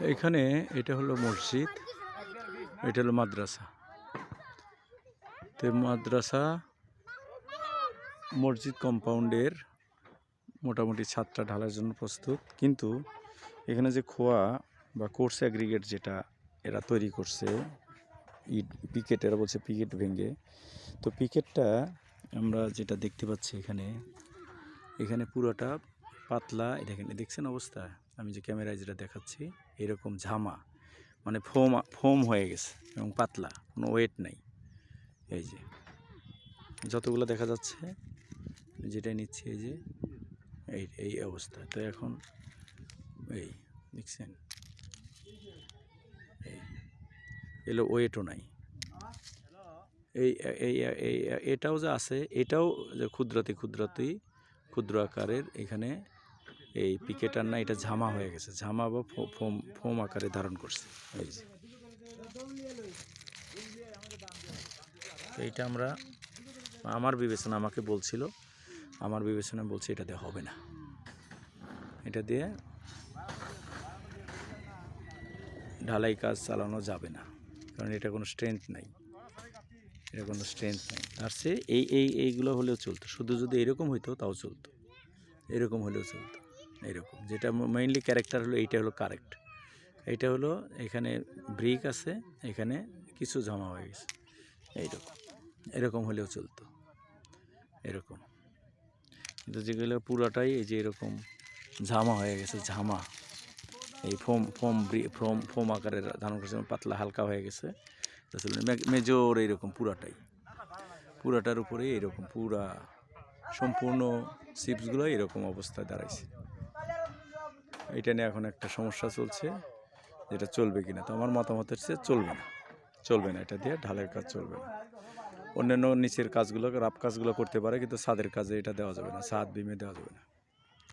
এখানে এটা হলো মসজিদ, এটা হলো মাদ্রাসা। তো মাদ্রাসা মসজিদ কম্পাউন্ডের মোটামুটি ছাদটা ঢালার জন্য প্রস্তুত, কিন্তু এখানে যে খোয়া বা কোর্স অ্যাগ্রিগেট যেটা এরা তৈরি করছে, ইট পিকেট, এরা বলছে পিকেট ভেঙে। তো পিকেটটা আমরা যেটা দেখতে পাচ্ছি এখানে পুরোটা পাতলা, দেখেন, দেখছেন অবস্থা, আমি যে ক্যামেরায় যেটা দেখাচ্ছি এরকম ঝামা, মানে ফোম হয়ে গেছে এবং পাতলা, কোনো ওয়েট নাই। এই যে যতগুলো দেখা যাচ্ছে, যেটাই নিচ্ছে এই যে এই অবস্থা। তো এখন এই দেখছেন, এই এলো ওয়েটও নাই। এই এটাও যে আছে, এটাও যে ক্ষুদ্র আকারের, এখানে এই পিকেটার না, এটা ঝামা হয়ে গেছে, ঝামা বা ফোম আকারে ধারণ করছে। এই যে এইটা আমার বিবেচনা, আমাকে বলছিল, আমার বিবেচনা বলছে এটা দিয়ে হবে না, এটা দিয়ে ঢালাই কাজ চালানো যাবে না, কারণ এটা কোনো স্ট্রেংথ নাই, তার চেয়ে এইগুলো হলেও চলতো, শুধু যদি এরকম হইতো তাও চলতো, এরকম হলেও চলতো, এরকম যেটা মেইনলি ক্যারেক্টার হলো, এইটা হলো কারেক্ট। এইটা হলো এখানে ব্রিক আছে, এখানে কিছু জমা হয়ে গেছে, এরকম হলেও চলতো, এরকম। কিন্তু যেগুলো পুরাটাই এই যে এরকম ঝামা হয়ে গেছে, ঝামা, এই ফোম আকারের ধারণ করছে, পাতলা হালকা হয়ে গেছে, মেজর এইরকম পুরাটার উপরে এরকম পুরা সম্পূর্ণ চিপসগুলো এরকম অবস্থায় দাঁড়াইছে। এটা নিয়ে এখন একটা সমস্যা চলছে, যেটা চলবে কিনা। তো আমার মতামত হচ্ছে চলবে না, এটা দিয়ে ঢালের কাজ চলবে না। অন্যান্য নিচের কাজগুলো, রাপ কাজগুলো করতে পারে, কিন্তু ছাদের কাজে এটা দেওয়া যাবে না, ছাদ বিমে দেওয়া যাবে না।